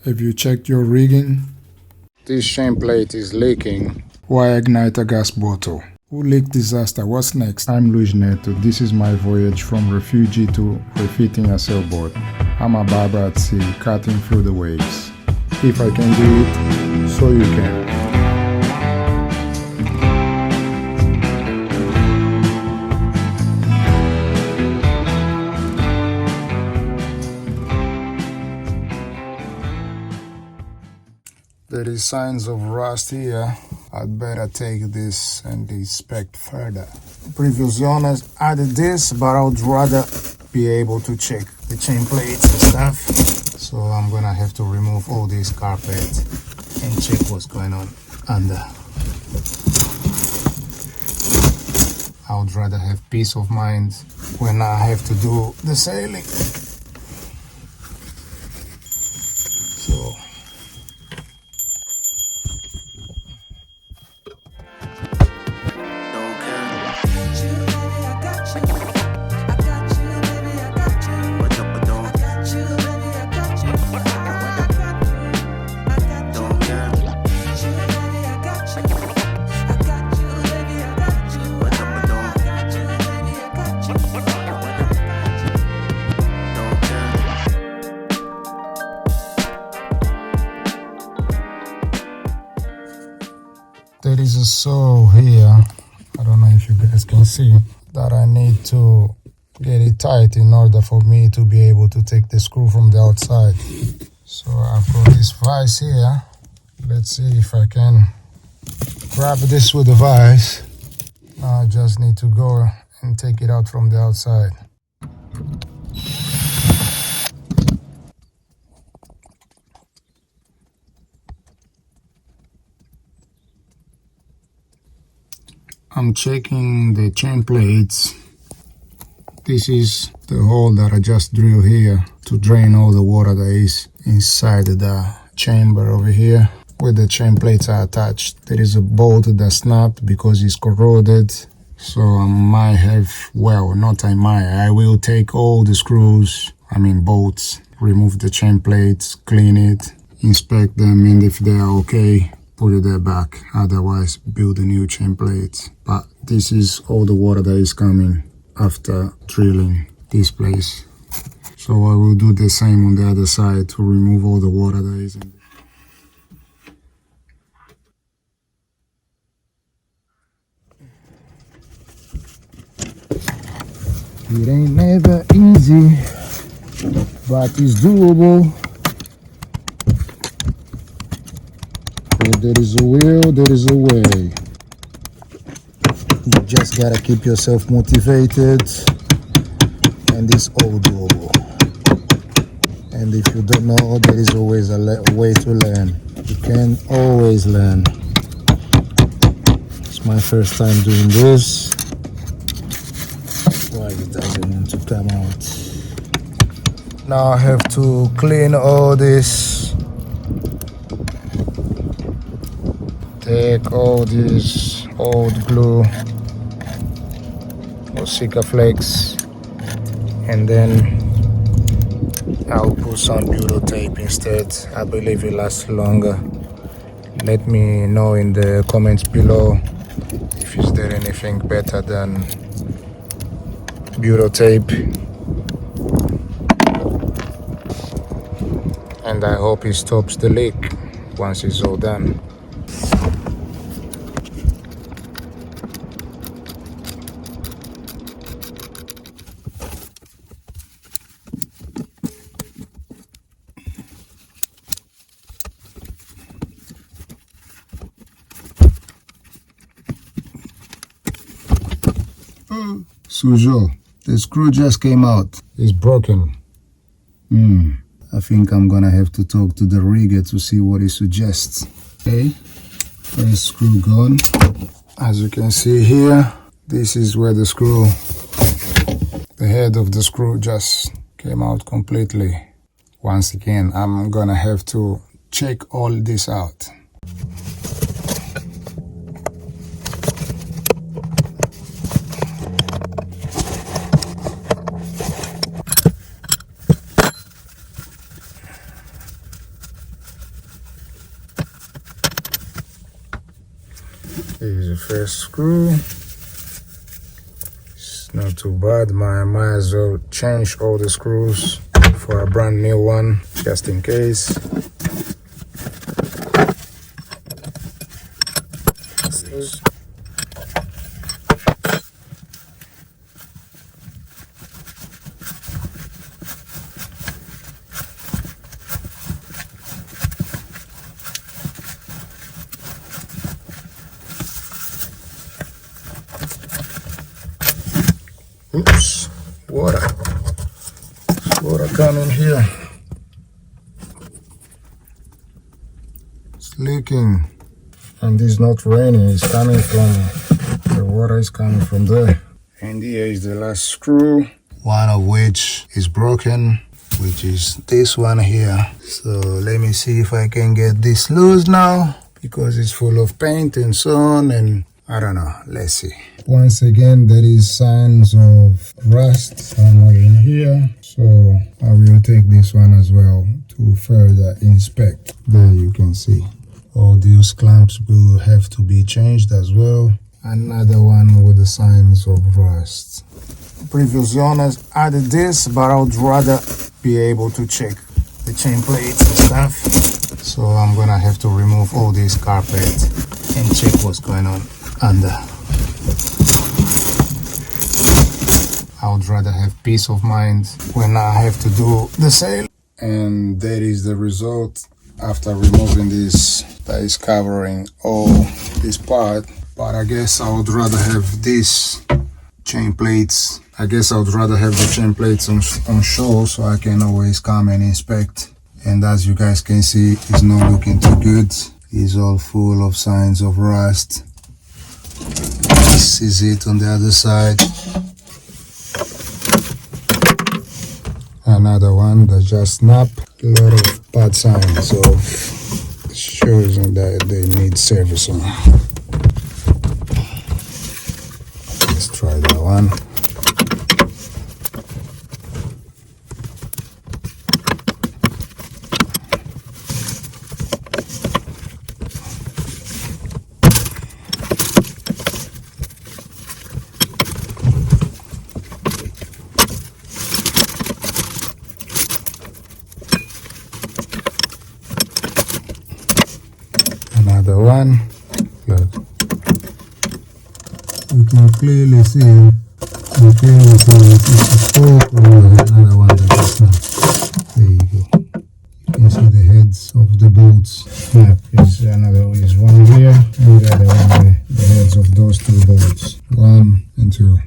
Have you checked your rigging? This chain plate is leaking. Why ignite a gas bottle? Who leak disaster? What's next? I'm Luis Neto. This is my voyage from refugee to refitting a sailboat. I'm a barber at sea, cutting through the waves. If I can do it, so you can. There is signs of rust here. I'd better take this and inspect further. Previous owners added this, but I would rather be able to check the chain plates and stuff. So I'm gonna have to remove all this carpet and check what's going on under. I would rather have peace of mind when I have to do the sailing. So there is a saw here, I don't know if you guys can see, that I need to get it tight in order for me to be able to take the screw from the outside. So I've got this vise here. Let's see if I can grab this with the vise. Now I just need to go and take it out from the outside. I'm checking the chain plates. This is the hole that I just drilled here to drain all the water that is inside the chamber over here where the chain plates are attached. There is a bolt that snapped because it's corroded. So I might have, well, not I might, I will take all the screws, bolts, remove the chain plates, clean it, inspect them, and if they are okay, put it there back. Otherwise, build a new chain plate. But this is all the water that is coming after drilling this place. So I will do the same on the other side to remove all the water that is in there. It ain't never easy, but it's doable. If there is a will, there is a way. You just gotta keep yourself motivated, and it's all doable. And if you don't know, there is always a way to learn. You can always learn. It's my first time doing this. Why it doesn't want to come out. Now I have to clean all this. Take all this old glue or Sika flakes, and then I'll put some butyl tape instead. I believe it lasts longer. Let me know in the comments below if is there anything better than butyl tape. And I hope it stops the leak once it's all done. Sujo, the screw just came out. It's broken. I think I'm gonna have to talk to the rigger to see what he suggests. Okay, first screw gone. As you can see here, this is where the screw, the head of the screw just came out completely. Once again, I'm gonna have to check all this out. This is the first screw. It's not too bad. I might as well change all the screws for a brand new one, just in case. Oops, water coming here. It's leaking, and it's not raining. It's coming from, the water is coming from there. And here is the last screw, one of which is broken, which is this one here. So let me see if I can get this loose now, because it's full of paint and so on, and I don't know. Let's see. Once again, there is signs of rust somewhere in here, so I will take this one as well to further inspect. There you can see all these clamps will have to be changed as well. Another one with the signs of rust. Previous owners added this, but I would rather be able to check the chain plates and stuff. So I'm gonna have to remove all this carpet and check what's going on under. I would rather have peace of mind when I have to do the sale. And that is the result after removing this that is covering all this part. But I guess I would rather have these chain plates. I guess I would rather have the chain plates on show, so I can always come and inspect. And as you guys can see, it's not looking too good. It's all full of signs of rust. This is it on the other side. Another one that just snapped. A lot of bad signs of shows that they need service on. Let's try that one. Another one. Look. You can clearly see it's a fork or another one that is snapped. There you go. You can see the heads of the bolts snap. Is one here, and the other one the heads of those two bolts. 1 and 2.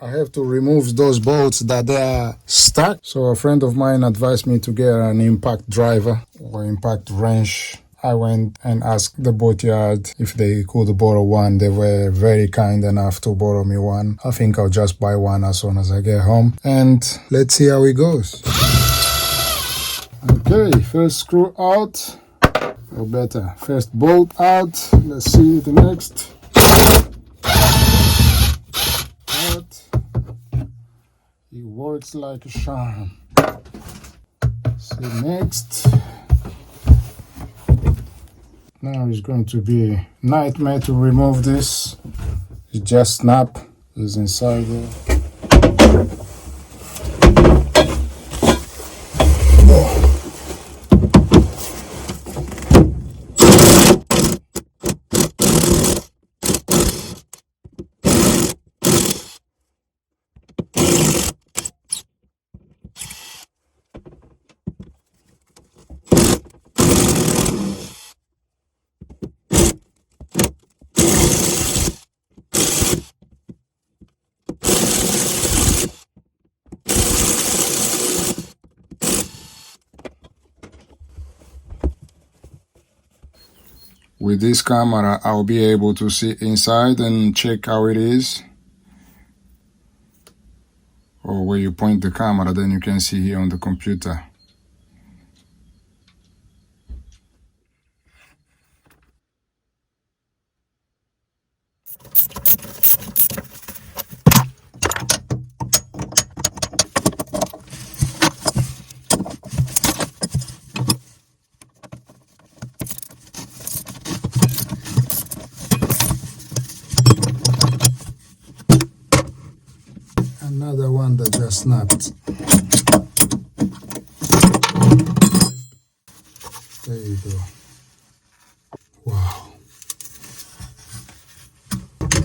I have to remove those bolts that they are stuck. So a friend of mine advised me to get an impact driver or impact wrench. I went and asked the boatyard if they could borrow one. They were very kind enough to borrow me one. I think I'll just buy one as soon as I get home. And let's see how it goes. Okay, first screw out. Or better, first bolt out. Let's see the next. It works like a charm. See next. Now it's going to be a nightmare to remove this. It just snap. It's inside there. With this camera, I'll be able to see inside and check how it is. Or where you point the camera, then you can see here on the computer. Another one that just snapped. There you go. Wow.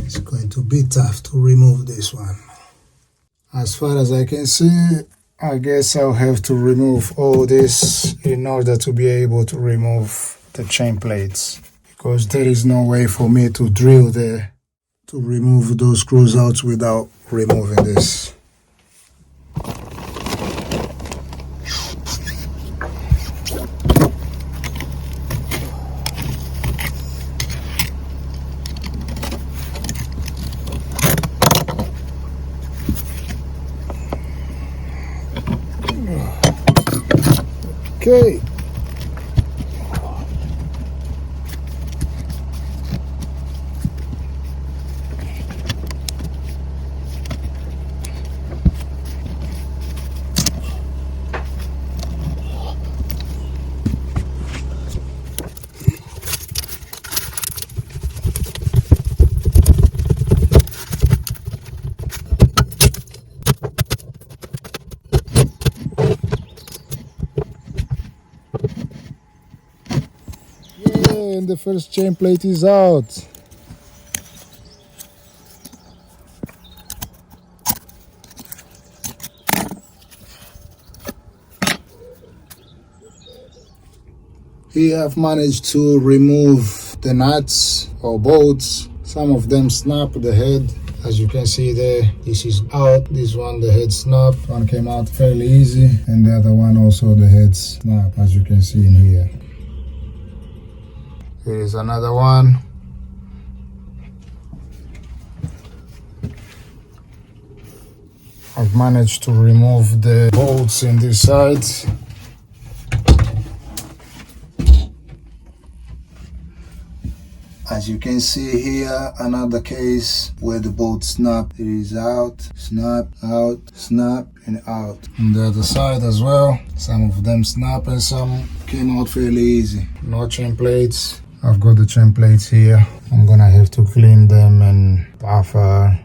It's going to be tough to remove this one. As far as I can see, I guess I'll have to remove all this in order to be able to remove the chain plates, because there is no way for me to drill there to remove those screws out without removing this. Okay. And the first chain plate is out. Here I've managed to remove the nuts or bolts. Some of them snap the head, as you can see there. This is out. This one, the head snapped. One came out fairly easy, and the other one also the head snap, as you can see in here. Here is another one. I've managed to remove the bolts in this side. As you can see here, another case where the bolt snap. It is out, snap, out, snap, and out. On the other side as well, some of them snap and some came out fairly easy. No chain plates. I've got the chain plates here. I'm gonna have to clean them and buffer.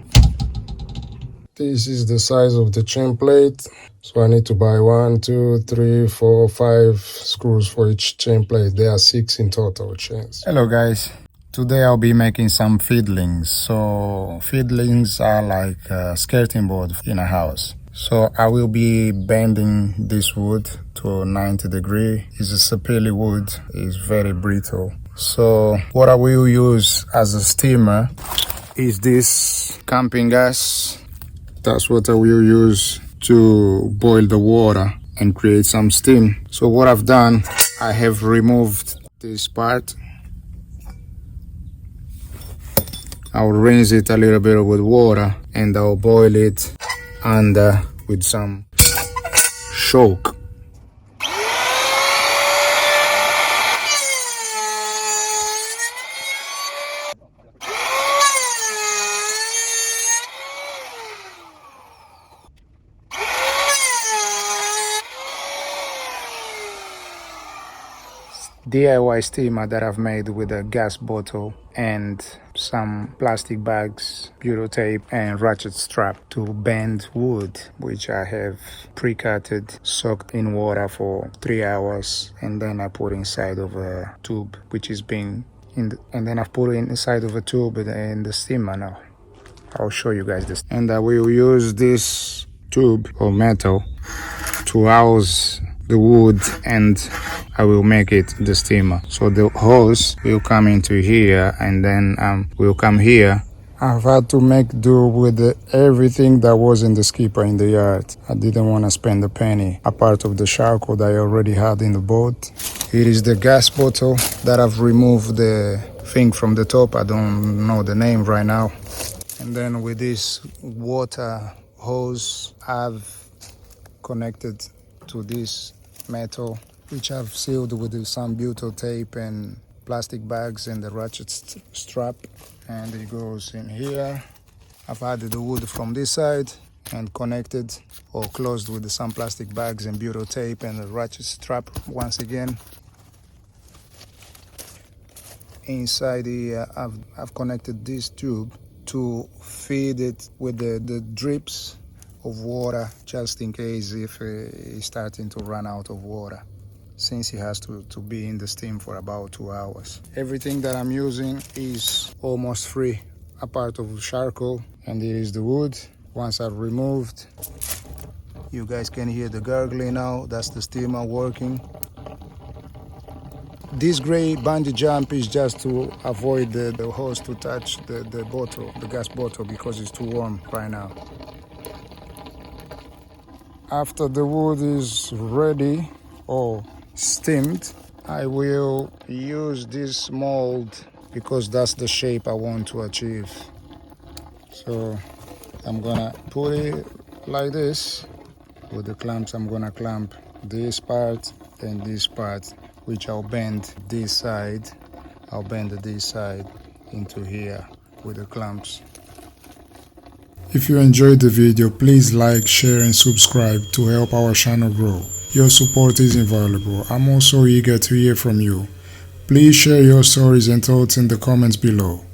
This is the size of the chain plate. So I need to buy 1, 2, 3, 4, 5 screws for each chain plate. There are 6 in total chains. Hello guys. Today I'll be making some fiddlings. So fiddlings are like a skirting board in a house. So I will be bending this wood to 90 degrees. It's a sapele wood. It's very brittle. So what I will use as a steamer is this camping gas. That's what I will use to boil the water and create some steam. So what I've done, I have removed this part. I'll rinse it a little bit with water and I'll boil it under with some chalk. DIY steamer that I've made with a gas bottle and some plastic bags, butyl tape and ratchet strap to bend wood, which I have pre-cutted, soaked in water for 3 hours, and then I put inside of a tube, which is being and then I've put it inside of a tube in the steamer now. I'll show you guys this. And I will use this tube or metal to house the wood, and I will make it the steamer. So the hose will come into here and then will come here. I've had to make do with everything that was in the skipper in the yard. I didn't want to spend a penny, a part of the charcoal that I already had in the boat. It is the gas bottle that I've removed the thing from the top. I don't know the name right now. And then with this water hose, I've connected to this metal, which I've sealed with some butyl tape and plastic bags and the ratchet strap, and it goes in here. I've added the wood from this side and connected or closed with some plastic bags and butyl tape and the ratchet strap once again. Inside here I've connected this tube to feed it with the drips of water just in case if it's starting to run out of water, since it has to be in the steam for about 2 hours. Everything that I'm using is almost free, apart of charcoal, and here is the wood. Once I've removed, you guys can hear the gurgling now. That's the steamer working. This gray bungee jump is just to avoid the hose to touch the bottle, the gas bottle, because it's too warm right now. After the wood is ready or steamed, I will use this mold because that's the shape I want to achieve. So I'm gonna put it like this. With the clamps, I'm gonna clamp this part and this part, which I'll bend this side. I'll bend this side into here with the clamps. If you enjoyed the video, please like, share and subscribe to help our channel grow. Your support is invaluable. I'm also eager to hear from you. Please share your stories and thoughts in the comments below.